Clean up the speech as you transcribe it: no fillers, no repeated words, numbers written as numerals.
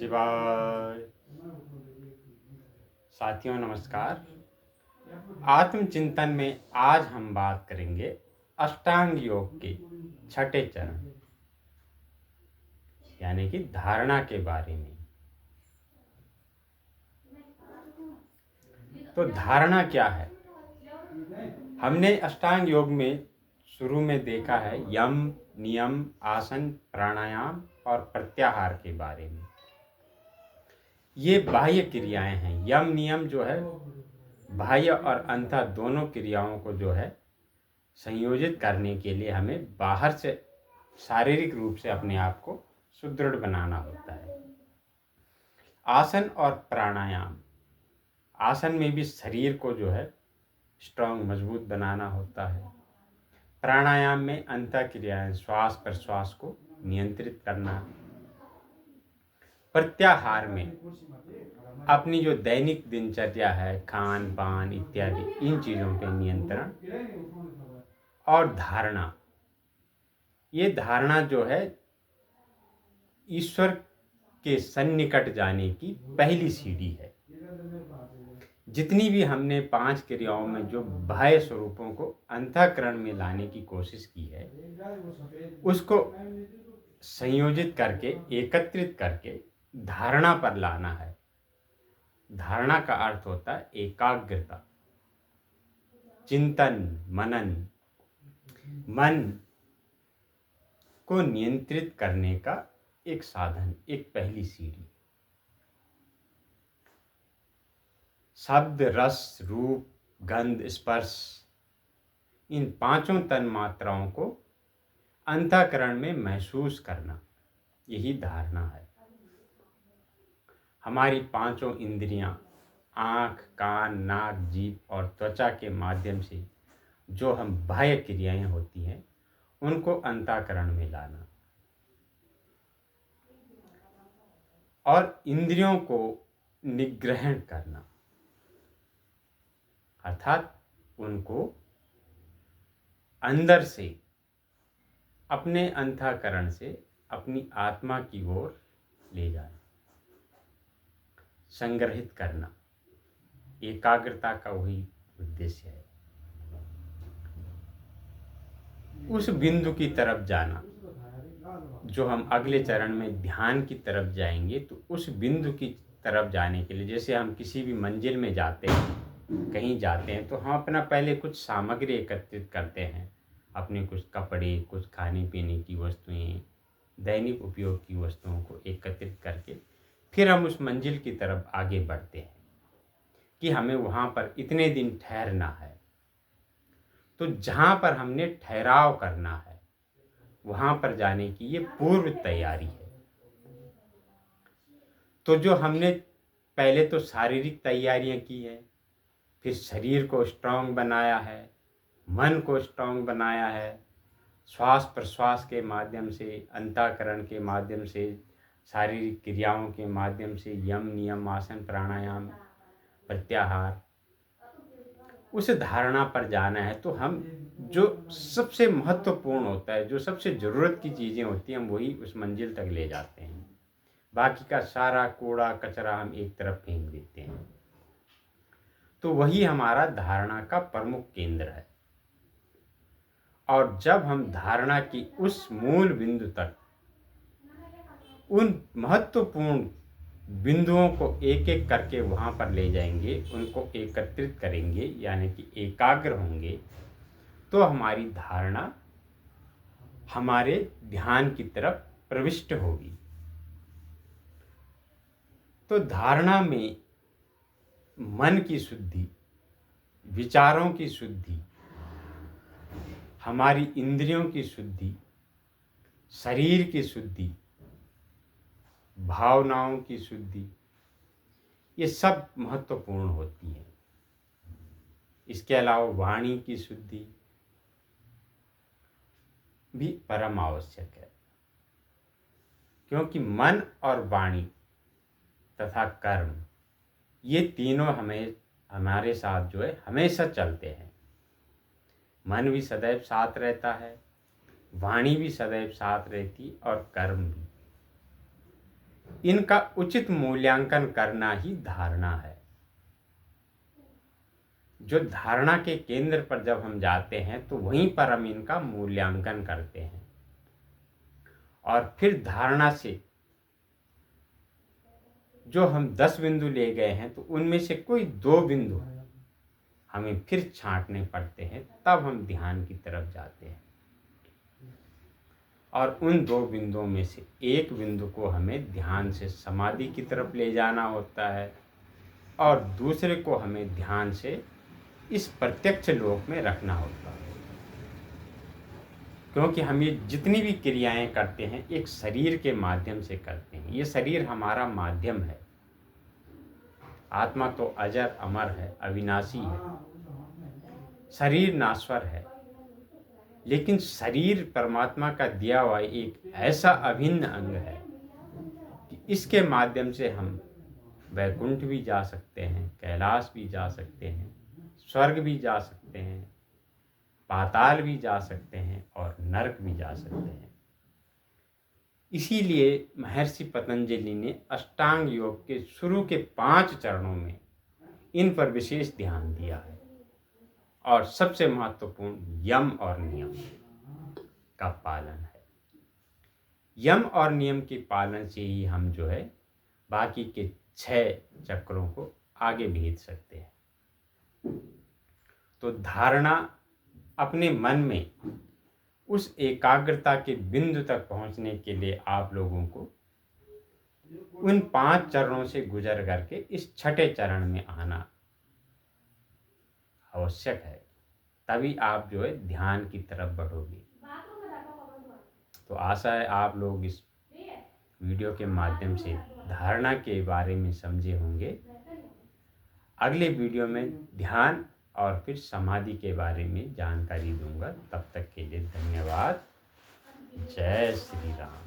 शिवाय। साथियों नमस्कार। आत्मचिंतन में आज हम बात करेंगे अष्टांग योग के छठे चरण यानी कि धारणा के बारे में। तो धारणा क्या है? हमने अष्टांग योग में शुरू में देखा है यम, नियम, आसन, प्राणायाम और प्रत्याहार के बारे में। ये बाह्य क्रियाएं हैं। यम नियम जो है बाह्य और अंतः दोनों क्रियाओं को जो है संयोजित करने के लिए हमें बाहर से शारीरिक रूप से अपने आप को सुदृढ़ बनाना होता है। आसन और प्राणायाम, आसन में भी शरीर को जो है स्ट्रांग मजबूत बनाना होता है। प्राणायाम में अंतः क्रियाएं, श्वास प्रश्वास को नियंत्रित करना। प्रत्याहार में अपनी जो दैनिक दिनचर्या है, खान पान इत्यादि, इन चीज़ों पे नियंत्रण। और धारणा, ये धारणा जो है ईश्वर के सन्निकट जाने की पहली सीढ़ी है। जितनी भी हमने 5 क्रियाओं में जो बाह्य स्वरूपों को अंतःकरण में लाने की कोशिश की है, उसको संयोजित करके, एकत्रित करके धारणा पर लाना है। धारणा का अर्थ होता है एकाग्रता, चिंतन, मनन, मन को नियंत्रित करने का एक साधन, एक पहली सीढ़ी। शब्द, रस, रूप, गंध, स्पर्श, इन 5 तन मात्राओं को अंतःकरण में महसूस करना, यही धारणा है। हमारी 5 इंद्रियां, आँख, कान, नाक, जीभ और त्वचा के माध्यम से जो हम बाह्य क्रियाएं होती हैं, उनको अंतःकरण में लाना और इंद्रियों को निग्रहण करना, अर्थात उनको अंदर से, अपने अंतःकरण से अपनी आत्मा की ओर ले जाना, संग्रहित करना। एकाग्रता का वही उद्देश्य है। उस बिंदु की तरफ जाना जो हम अगले चरण में ध्यान की तरफ जाएंगे। तो उस बिंदु की तरफ जाने के लिए, जैसे हम किसी भी मंजिल में जाते हैं, कहीं जाते हैं, तो हम अपना पहले कुछ सामग्री एकत्रित करते हैं, अपने कुछ कपड़े, कुछ खाने पीने की वस्तुएं, दैनिक उपयोग की वस्तुओं को एकत्रित करके फिर हम उस मंजिल की तरफ आगे बढ़ते हैं कि हमें वहाँ पर इतने दिन ठहरना है। तो जहाँ पर हमने ठहराव करना है, वहाँ पर जाने की ये पूर्व तैयारी है। तो जो हमने पहले तो शारीरिक तैयारियां की है, फिर शरीर को स्ट्रांग बनाया है, मन को स्ट्रांग बनाया है, श्वास प्रश्वास के माध्यम से, अंतःकरण के माध्यम से, शारीरिक क्रियाओं के माध्यम से, यम नियम, आसन, प्राणायाम, प्रत्याहार, उस धारणा पर जाना है। तो हम जो सबसे महत्वपूर्ण होता है, जो सबसे ज़रूरत की चीज़ें होती हैं, हम वही उस मंजिल तक ले जाते हैं। बाकी का सारा कूड़ा कचरा हम एक तरफ फेंक देते हैं। तो वही हमारा धारणा का प्रमुख केंद्र है। और जब हम धारणा की उस मूल बिंदु तक, उन महत्वपूर्ण बिंदुओं को एक एक करके वहाँ पर ले जाएंगे, उनको एकत्रित करेंगे, यानी कि एकाग्र होंगे, तो हमारी धारणा हमारे ध्यान की तरफ प्रविष्ट होगी। तो धारणा में मन की शुद्धि, विचारों की शुद्धि, हमारी इंद्रियों की शुद्धि, शरीर की शुद्धि, भावनाओं की शुद्धि, ये सब महत्वपूर्ण होती है। इसके अलावा वाणी की शुद्धि भी परम आवश्यक है, क्योंकि मन और वाणी तथा कर्म, ये तीनों हमारे साथ जो है हमेशा चलते हैं। मन भी सदैव साथ रहता है, वाणी भी सदैव साथ रहती, और कर्म भी। इनका उचित मूल्यांकन करना ही धारणा है। जो धारणा के केंद्र पर जब हम जाते हैं तो वहीं पर हम इनका मूल्यांकन करते हैं और फिर धारणा से जो हम 10 बिंदु ले गए हैं तो उनमें से कोई 2 बिंदु हमें फिर छांटने पड़ते हैं, तब हम ध्यान की तरफ जाते हैं। और उन 2 बिंदुओं में से एक बिंदु को हमें ध्यान से समाधि की तरफ ले जाना होता है और दूसरे को हमें ध्यान से इस प्रत्यक्ष लोक में रखना होता है। क्योंकि हम ये जितनी भी क्रियाएं करते हैं एक शरीर के माध्यम से करते हैं। ये शरीर हमारा माध्यम है। आत्मा तो अजर अमर है, अविनाशी है। शरीर नाश्वर है, लेकिन शरीर परमात्मा का दिया हुआ एक ऐसा अभिन्न अंग है कि इसके माध्यम से हम वैकुंठ भी जा सकते हैं, कैलाश भी जा सकते हैं, स्वर्ग भी जा सकते हैं, पाताल भी जा सकते हैं और नरक भी जा सकते हैं। इसीलिए महर्षि पतंजलि ने अष्टांग योग के शुरू के 5 चरणों में इन पर विशेष ध्यान दिया है और सबसे महत्वपूर्ण यम और नियम का पालन है। यम और नियम के पालन से ही हम जो है बाकी के 6 चक्रों को आगे भेज सकते हैं। तो धारणा अपने मन में उस एकाग्रता के बिंदु तक पहुंचने के लिए आप लोगों को उन 5 चरणों से गुजर करके इस 6ठे चरण में आना आवश्यक है, तभी आप जो है ध्यान की तरफ बढ़ोगे। तो आशा है आप लोग इस वीडियो के माध्यम से धारणा के बारे में समझे होंगे। अगले वीडियो में ध्यान और फिर समाधि के बारे में जानकारी दूंगा। तब तक के लिए धन्यवाद। जय श्री राम।